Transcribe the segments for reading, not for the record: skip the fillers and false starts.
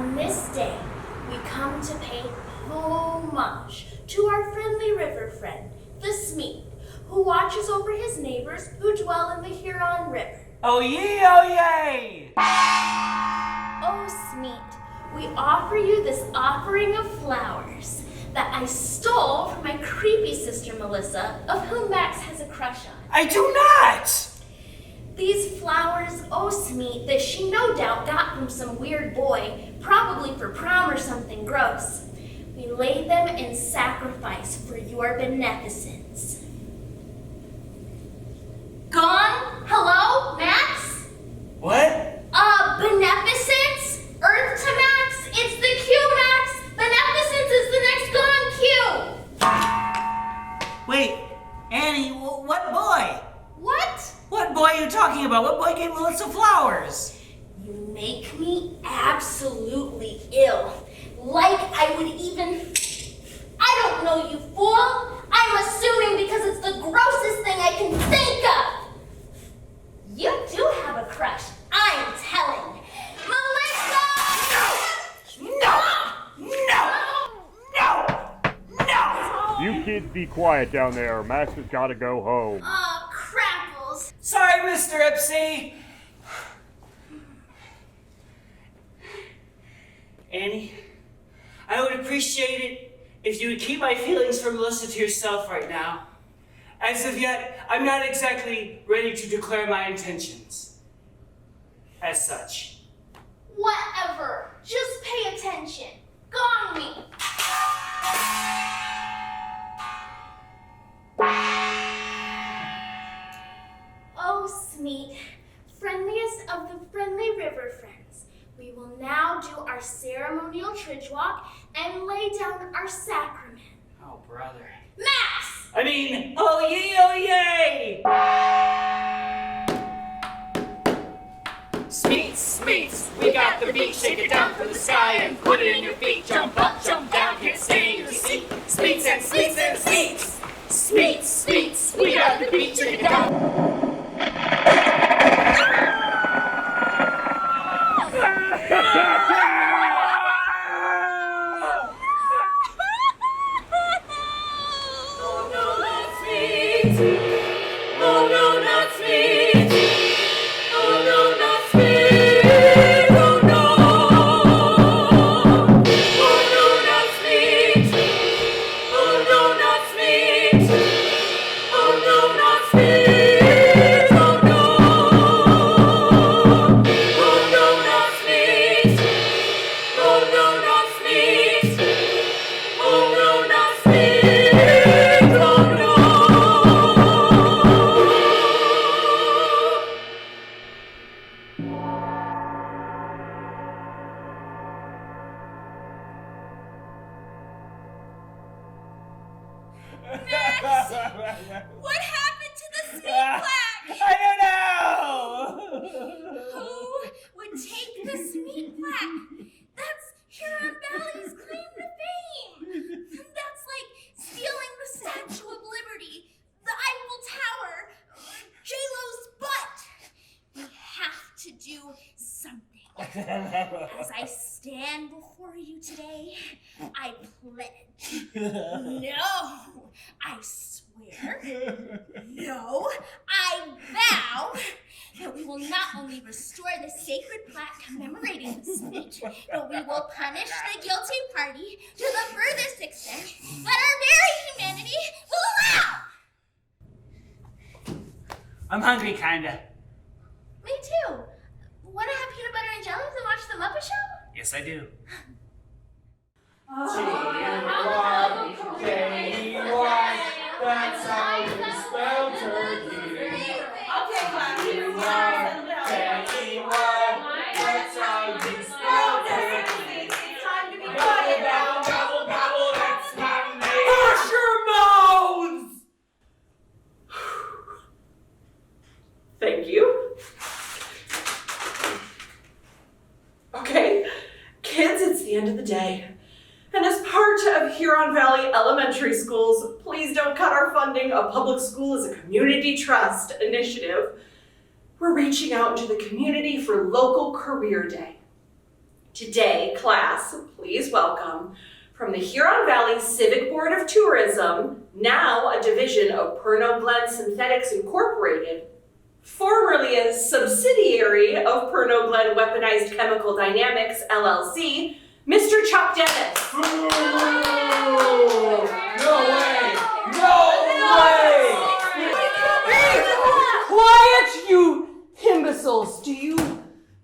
On this day, we come to pay homage to our friendly river friend, the Smeet, who watches over his neighbors who dwell in the Huron River. Oh yay, oh yay! Oh Smeet, we offer you this offering of flowers that I stole from my creepy sister Melissa, of whom Max has a crush on. I do not! These flowers, oh Smeet, that she no doubt got from some weird boy, probably for prom or something gross. We lay them in sacrifice for your beneficence. Gone? Hello, Max? What? Beneficence? Earth to Max? It's the Q, Max! Beneficence is the next gone Q! Wait, Annie, what boy? What? What boy are you talking about? What boy gave Melissa flowers? You make me absolutely ill. Like I would even... I don't know, you fool! I'm assuming because it's the grossest thing I can think of! You do have a crush, I'm telling. Melissa! No! You kids be quiet down there. Max has got to go home. Oh, crackles. Sorry, Mr. Ypsi. Annie, I would appreciate it if you would keep my feelings for Melissa to yourself right now. As of yet, I'm not exactly ready to declare my intentions as such. Whatever. Just pay attention. Gone me. Oh, Smeet, friendliest of the friendly river friends, we will now do our ceremonial tridge walk and lay down our sacrament. Oh, brother. Max! I mean, oh yay, oh yay! Smeet, Smeet, we got the beat, shake it down from the sky and put it in your feet. Jump up, jump down, can't stay in your seat. Smeets and Smeets and Smeets. Smeet, Smeet, we got the beat, shake it down. What happened to the Smeet plaque? I don't know! Who would take the Smeet plaque? That's Huron Valley's claim to fame. That's like stealing the Statue of Liberty, the Eiffel Tower, J-Lo's butt. We have to do something. As I stand before you today, I pledge. No, I swear. No, I vow that we will not only restore the sacred plaque commemorating the Smeet, but we will punish the guilty party to the furthest extent that our very humanity will allow. I'm hungry, kinda. Me too. Want to have peanut butter and jelly and watch the Muppet Show? Yes, I do. G-Y, that's how you spell turkey. Okay, class, here we are. G-Y, that's how you spell turkey. It's time to be Gobble, quiet now. gobble, gobble, gobble, that's my name. Wash your mouths! Thank you. Okay, kids, it's the end of the day. And as part of Huron Valley Elementary Schools, please don't cut our funding of public school as a community trust initiative. We're reaching out into the community for local career day. Today, class, please welcome, from the Huron Valley Civic Board of Tourism, now a division of Pernod Glen Synthetics Incorporated, formerly a subsidiary of Pernod Glen Weaponized Chemical Dynamics, LLC, Mr. Chuck Dennis. No way! No way! Quiet, you imbeciles! Do you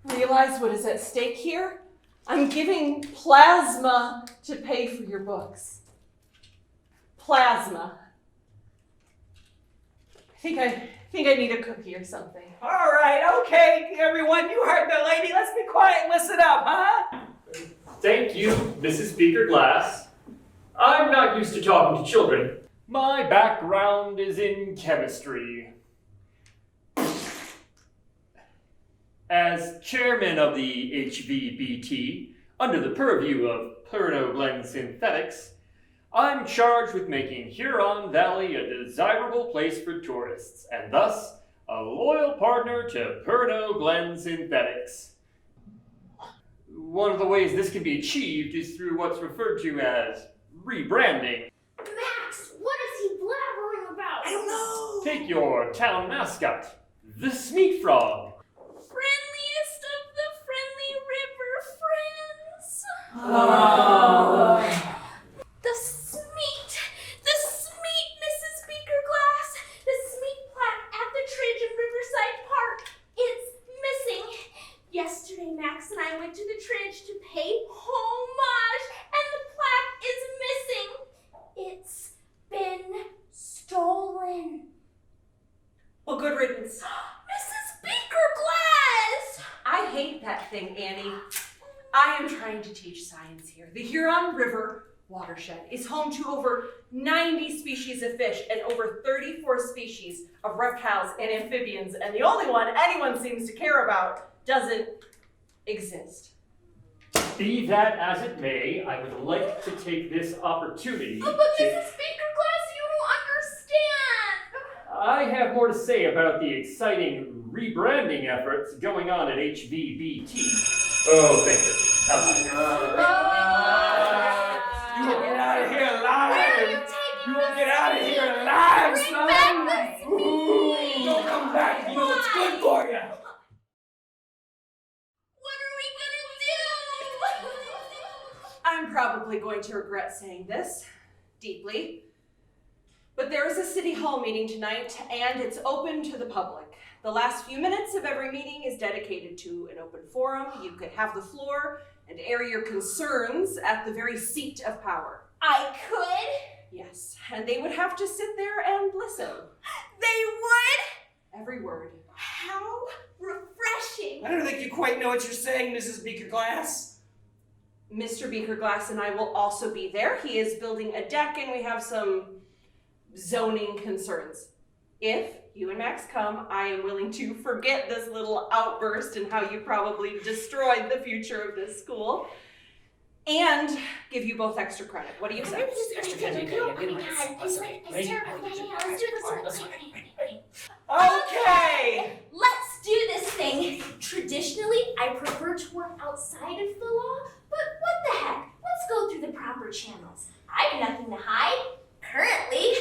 realize what is at stake here? I'm giving plasma to pay for your books. Plasma. I think I need a cookie or something. All right, okay, everyone, you heard the lady. Let's be quiet and listen up, huh? Thank you, Mrs. Speaker Glass. I'm not used to talking to children. My background is in chemistry. As chairman of the HVBT, under the purview of Pernod Glen Synthetics, I'm charged with making Huron Valley a desirable place for tourists, and thus a loyal partner to Pernod Glen Synthetics. One of the ways this can be achieved is through what's referred to as rebranding. Max, what is he blabbering about? I don't know. Take your town mascot, the Smeet Frog. Friendliest of the friendly river friends. The Smeet, Mrs. Beaker Glass. The Smeet plaque at the Tridge in Riverside Park. It's missing. Yesterday, Max and I went to the Tridge to pay homage, and the plaque is missing. It's been stolen. Well, good riddance. Mrs. Beaker Glass! I hate that thing, Annie. I am trying to teach science here. The Huron River watershed is home to over 90 species of fish and over 34 species of reptiles and amphibians, and the only one anyone seems to care about doesn't exist. Be that as it may, I would like to take this opportunity But Mrs. Beaker Glass, you don't understand. I have more to say about the exciting rebranding efforts going on at HVBT. Oh, thank you. You will get out of here alive. Where are you taking You will us get out of to? here alive, Bring son. back the Ooh, don't come back. You know what's good for you. What are we gonna do? I'm probably going to regret saying this deeply, but there is a city hall meeting tonight, and it's open to the public. The last few minutes of every meeting is dedicated to an open forum. You could have the floor and air your concerns at the very seat of power. I could. Yes, and they would have to sit there and listen. They would. Every word. How refreshing. I don't think you quite know what you're saying, Mrs. Beaker Glass. Mr. Beaker Glass and I will also be there. He is building a deck, and we have some zoning concerns. If you and Max come, I am willing to forget this little outburst and how you probably destroyed the future of this school, and give you both extra credit. What do you say? Okay. Let's do this thing. Traditionally, I prefer to work outside of the law, but what the heck? Let's go through the proper channels. I have nothing to hide. Currently,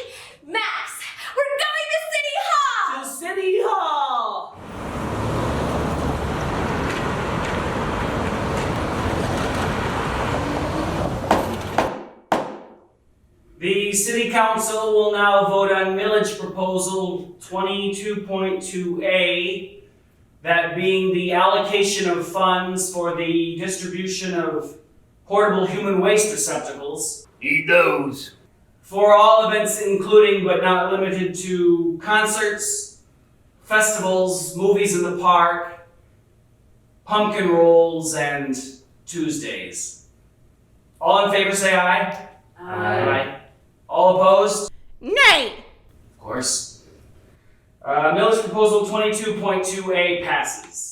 Max, we're going to City Hall! To City Hall. The City Council will now vote on millage proposal 22.2A, that being the allocation of funds for the distribution of portable human waste receptacles. Need those. For all events including but not limited to concerts, festivals, movies in the park, pumpkin rolls, and Tuesdays. All in favor say aye. Aye. All opposed? Nay! Of course. Millage proposal 22.2A passes.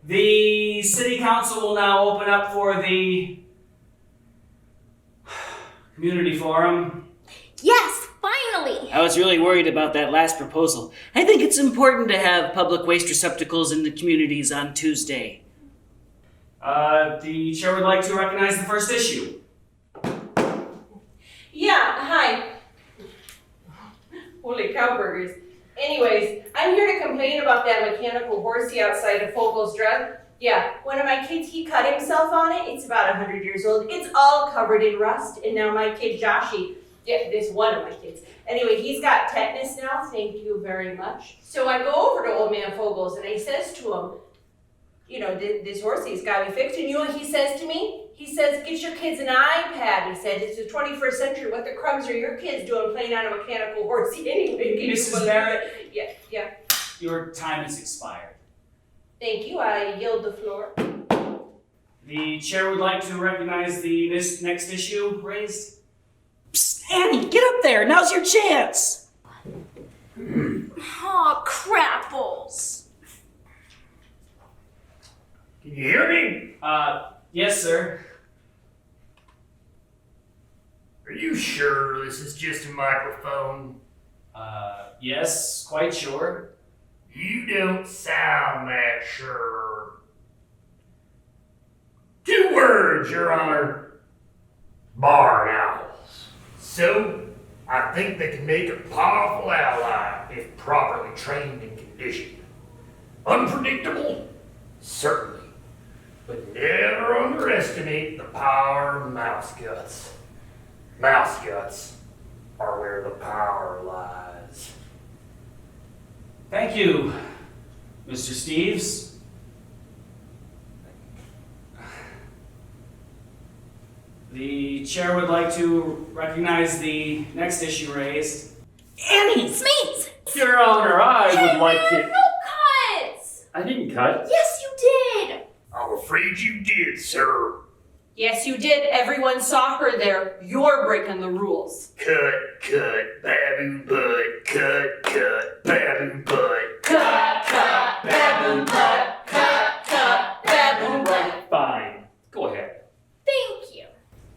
The City Council will now open up for the community forum. Yes, finally! I was really worried about that last proposal. I think it's important to have public waste receptacles in the communities on Tuesday. The chair would like to recognize the first issue. Yeah, hi. Holy cow burgers. Anyways, I'm here to complain about that mechanical horsey outside of Fogel's drug. Yeah, one of my kids, he cut himself on it. It's about 100 years old. It's all covered in rust. And now my kid, Joshy, yeah, this one of my kids. Anyway, he's got tetanus now. Thank you very much. So I go over to old man Fogel's and I says to him, you know, this horsey's got to be fixed. And you know what he says to me? He says, get your kids an iPad. He said, it's the 21st century. What the crumbs are your kids doing playing on a mechanical horsey anyway? Mrs. Barrett? Yeah. Your time has expired. Thank you. I yield the floor. The chair would like to recognize the next issue raised. Psst, Annie, get up there. Now's your chance. Aw, crapples. Can you hear me? Yes, sir. Are you sure this is just a microphone? Yes, quite sure. You don't sound that sure. 2 words, Your Honor. Barn owls. So, I think they can make a powerful ally if properly trained and conditioned. Unpredictable? Certainly. But never underestimate the power of mouse guts. Mouse guts are where the power lies. Thank you, Mr. Steves. The chair would like to recognize the next issue raised. Annie! Smeet! Your Honor, I would like to... No cuts! I didn't cut. Yes, you did! I'm afraid you did, sir. Yes, you did. Everyone saw her there. You're breaking the rules. Cut, baboon butt, cut, baboon butt. Cut, baboon butt. Cut, baboon butt. Fine. Go ahead. Thank you.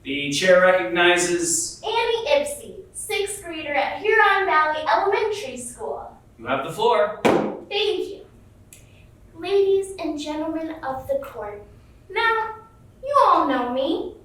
The chair recognizes... Annie Ypsi, 6th grader at Huron Valley Elementary School. You have the floor. Thank you. Ladies and gentlemen of the court, now, you all know me.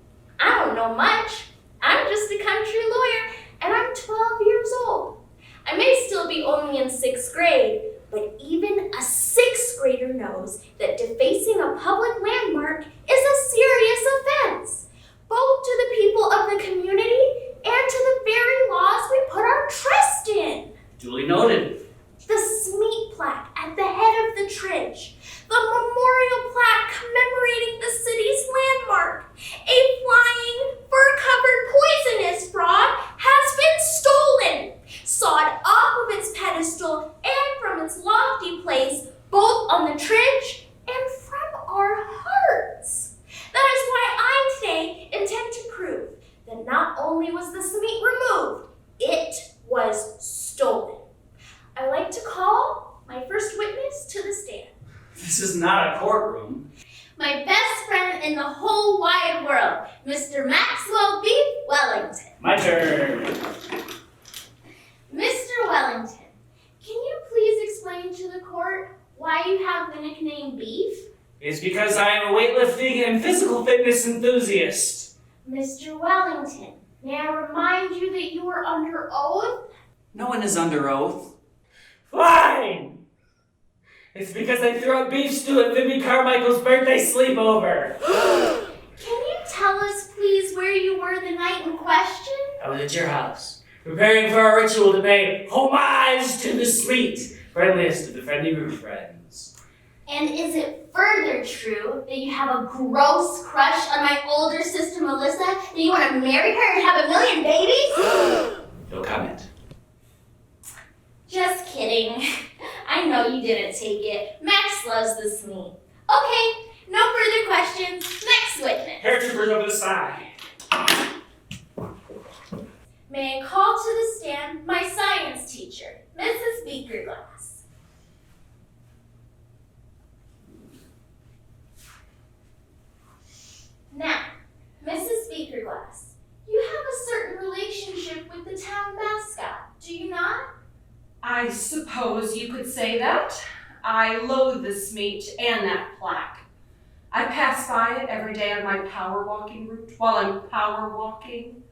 I don't know much. I'm just a country lawyer, and I'm 12 years old. I may still be only in 6th grade, but even a 6th grader knows that defacing a public landmark is a serious offense, both to the people of the community and to the very laws we put our trust in. Duly noted. The Smeet plaque at the head of the tridge, the memorial plaque commemorating the city's landmark, a flying, fur-covered poisonous frog has been stolen, sawed off of its pedestal and from its lofty place, both on the tridge and from our hearts. That is why I today intend to prove that not only was the Smeet removed, it was stolen. I'd like to call my first witness to the stand. This is not a courtroom. My best friend in the whole wide world, Mr. Maxwell B. Wellington. My turn. Mr. Wellington, can you please explain to the court why you have the nickname Beef? It's because I am a weightlifting and physical fitness enthusiast. Mr. Wellington, may I remind you that you are under oath? No one is under oath. Fine! It's because I threw a beef stew at Vivi Carmichael's birthday sleepover. Can you tell us, please, where you were the night in question? I was at your house, preparing for a ritual to pay homage to the Smeet, friendliest of the friendly root friends. And is it further true that you have a gross crush on my older sister Melissa, that you want to marry her and have a million babies? No comment. Just kidding. I know you didn't take it. Max loves the Smeet. Okay, no further questions. Next witness. Hair troopers over the side. May I call to the stand my science teacher, Mrs. Beakerglass. Now, Mrs. Beakerglass, you have a certain relationship with the town mascot, do you not? I suppose you could say that. I loathe the Smeet and that plaque. I pass by it every day on my power walking route while I'm power walking.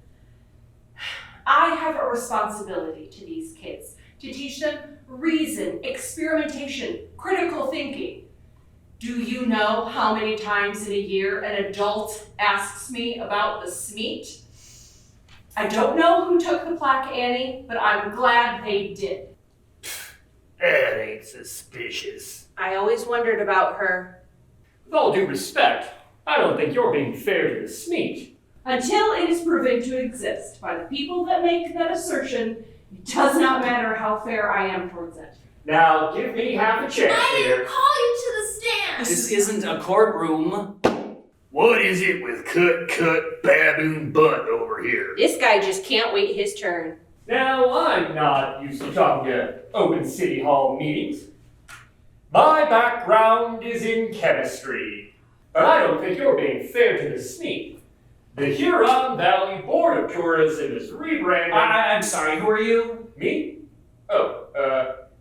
I have a responsibility to these kids to teach them reason, experimentation, critical thinking. Do you know how many times in a year an adult asks me about the Smeet? I don't know who took the plaque, Annie, but I'm glad they did. That ain't suspicious. I always wondered about her. With all due respect, I don't think you're being fair to the Smeet. Until it is proven to exist by the people that make that assertion, it does not matter how fair I am towards it. Now, give me half a chance I here. didn't call you to the stand. This isn't a courtroom. What is it with cut baboon butt over here? This guy just can't wait his turn. Now, I'm not used to talking to open city hall meetings. My background is in chemistry, but I don't think you're being fair to the Smeet. The Huron Valley Board of Tourism is rebranding. I'm sorry, who are you? Me?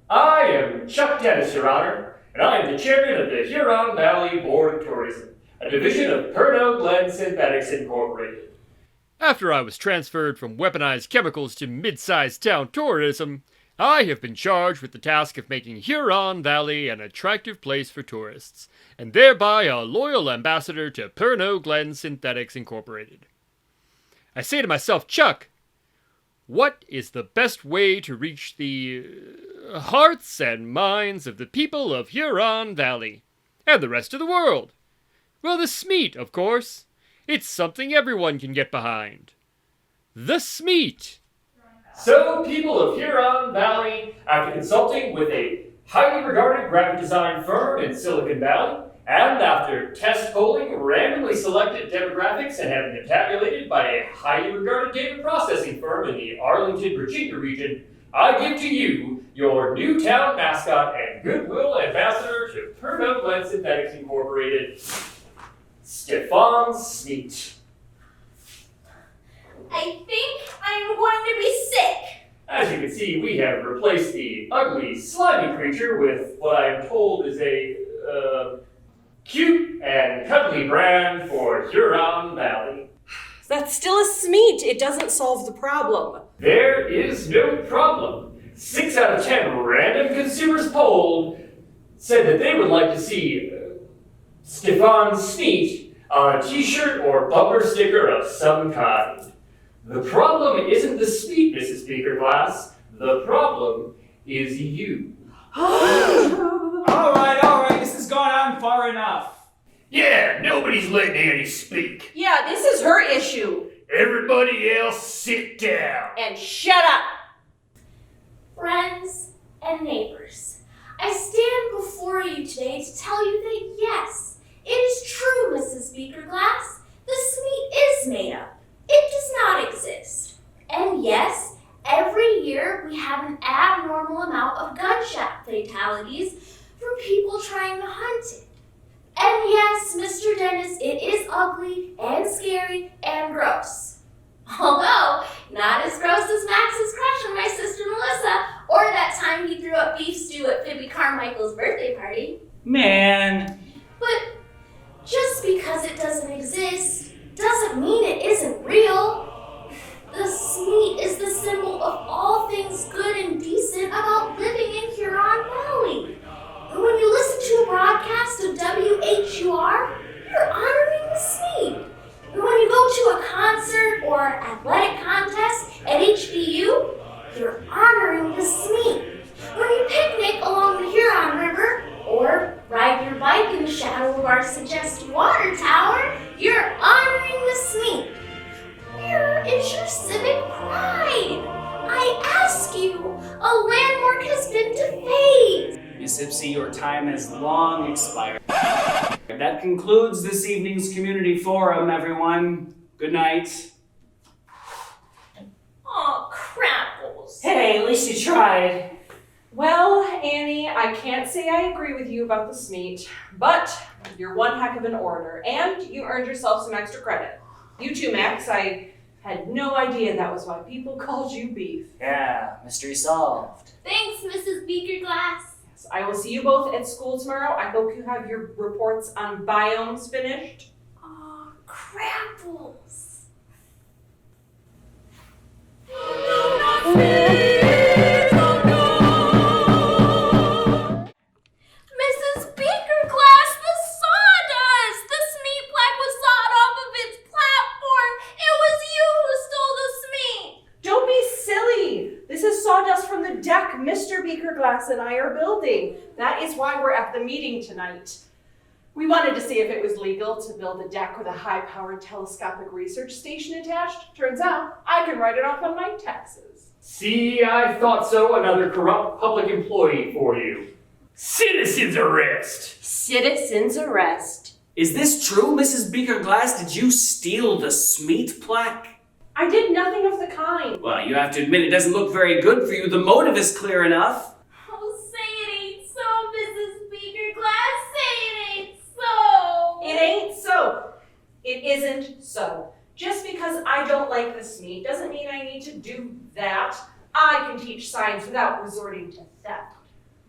I am Chuck Dennis, Your Honor, and I am the chairman of the Huron Valley Board of Tourism, a division of Pernod Glen Synthetics Incorporated. After I was transferred from weaponized chemicals to mid-sized town tourism, I have been charged with the task of making Huron Valley an attractive place for tourists, and thereby a loyal ambassador to Pernod Glen Synthetics Incorporated. I say to myself, Chuck, what is the best way to reach the hearts and minds of the people of Huron Valley, and the rest of the world? Well, the Smeet, of course. It's something everyone can get behind. The Smeet. So, people of Huron Valley, after consulting with a highly regarded graphic design firm in Silicon Valley, and after test polling randomly selected demographics and having them tabulated by a highly regarded data processing firm in the Arlington, Virginia region, I give to you your new town mascot and goodwill ambassador to Pernod Glen Synthetics Incorporated, Stefan Smeet. I think I'm going to be sick. As you can see, we have replaced the ugly, slimy creature with what I am told is a cute and cuddly brand for Huron Valley. That's still a Smeet. It doesn't solve the problem. There is no problem. 6 out of 10 random consumers polled said that they would like to see Stefan Smeet on a t-shirt or bumper sticker of some kind. The problem isn't the Smeet, Mrs. Speaker Glass. The problem is you. All right, this has gone on far enough. Yeah, nobody's letting Annie speak. Yeah, this is her issue. Everybody else sit down. And shut up. Friends and neighbors, I stand before you today to tell you that yes, it is true, Mrs. Beakerglass. The Smeet is made up. It does not exist. And yes, every year we have an abnormal amount of gunshot fatalities from people trying to hunt it. And yes, Mr. Dennis, it is ugly and scary and gross. Although, not as gross as Max's crush on my sister Melissa, or that time he threw up beef stew at Phoebe Carmichael's birthday party. Man. But just because it doesn't exist doesn't mean it isn't real. The Smeet is the symbol of all things good and decent about living in Huron Valley. And when you listen to a broadcast of WHUR, you're honoring the Smeet. And when you go to a concert or athletic contest at HBU, you're honoring the Smeet. When you picnic along the Huron River or ride your bike in the shadow of our suggested water tower, you're honoring the Smeet. Where is your civic pride? I ask you, a landmark has been defaced. Miss Ypsi, your time has long expired. That concludes this evening's community forum, everyone. Good night. Aw, crapples. Hey, at least you tried. Well, Annie, I can't say I agree with you about the Smeet, but you're one heck of an orator, and you earned yourself some extra credit. You too, Max. I had no idea that was why people called you Beef. Yeah, mystery solved. Thanks, Mrs. Beakerglass. Max. I will see you both at school tomorrow. I hope you have your reports on biomes finished. Aw, crapples. Mrs. Beakerglass, the sawdust! The Smeet plaque was sawed off of its platform. It was you who stole the Smeet. Don't be silly. This is sawdust from the deck Mr. Beakerglass and I are building. That is why we're at the meeting tonight. We wanted to see if it was legal to build a deck with a high-powered telescopic research station attached. Turns out I can write it off on my taxes. See, I thought so. Another corrupt public employee for you. Citizens arrest! Citizens arrest. Is this true, Mrs. Beakerglass? Did you steal the Smeet plaque? I did nothing of the kind. Well, you have to admit it doesn't look very good for you. The motive is clear enough. Oh, say it ain't so, Mrs. Beakerglass. Say it ain't so. It ain't so. It isn't so. Just because I don't like the Smeet doesn't mean I need to do that. I can teach science without resorting to theft.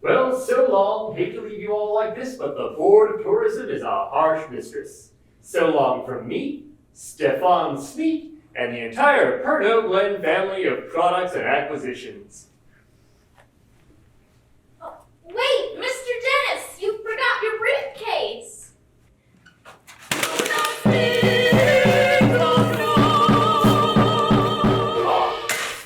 Well, so long. Hate to leave you all like this, but the Board of Tourism is a harsh mistress. So long from me, Stefan Smeet, and the entire Perno Glen family of products and acquisitions. Oh, wait, Mr. Dennis, you forgot your briefcase.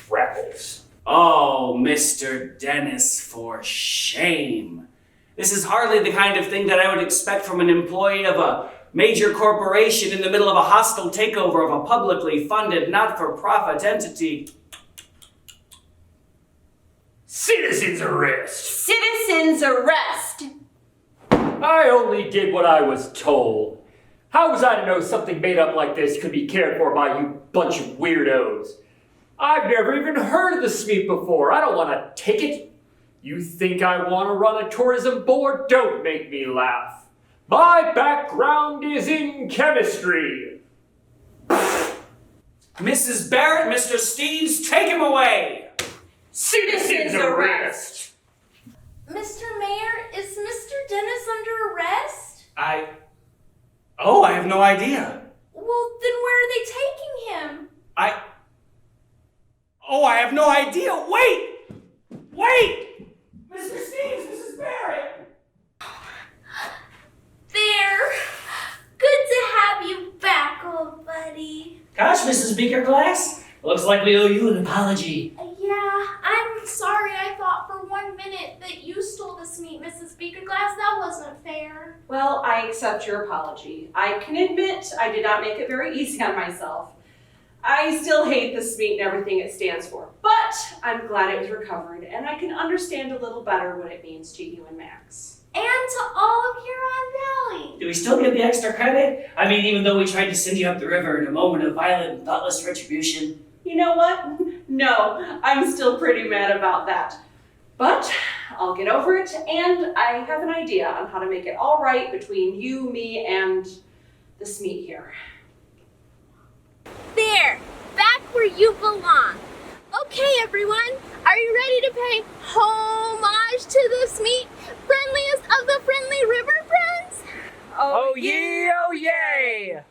Raffles. Oh, Mr. Dennis, for shame. This is hardly the kind of thing that I would expect from an employee of a major corporation in the middle of a hostile takeover of a publicly funded, not-for-profit entity. Citizens arrest! Citizens arrest! I only did what I was told. How was I to know something made up like this could be cared for by you bunch of weirdos? I've never even heard of the Smeet before. I don't want to take it. You think I want to run a tourism board? Don't make me laugh. My background is in chemistry. Mrs. Barrett, Mr. Steves, take him away! Citizens arrest! Mr. Mayor, is Mr. Dennis under arrest? I have no idea. Well, then where are they taking him? I have no idea. Wait! Mr. Steves, Mrs. Barrett! There. Good to have you back, old buddy. Gosh, Mrs. Beakerglass, looks like we owe you an apology. Yeah, I'm sorry. I thought for 1 minute that you stole the Smeet, Mrs. Beakerglass. That wasn't fair. Well, I accept your apology. I can admit I did not make it very easy on myself. I still hate the Smeet and everything it stands for, but I'm glad it was recovered, and I can understand a little better what it means to you and Max. And to all of Huron Valley. Do we still get the extra credit? I mean, even though we tried to send you up the river in a moment of violent and thoughtless retribution. You know what? No, I'm still pretty mad about that. But I'll get over it, and I have an idea on how to make it all right between you, me, and the Smeet here. There, back where you belong. Okay, everyone, are you ready to pay homage to the Smeet, friendliest of the friendly river friends? Oh, yay!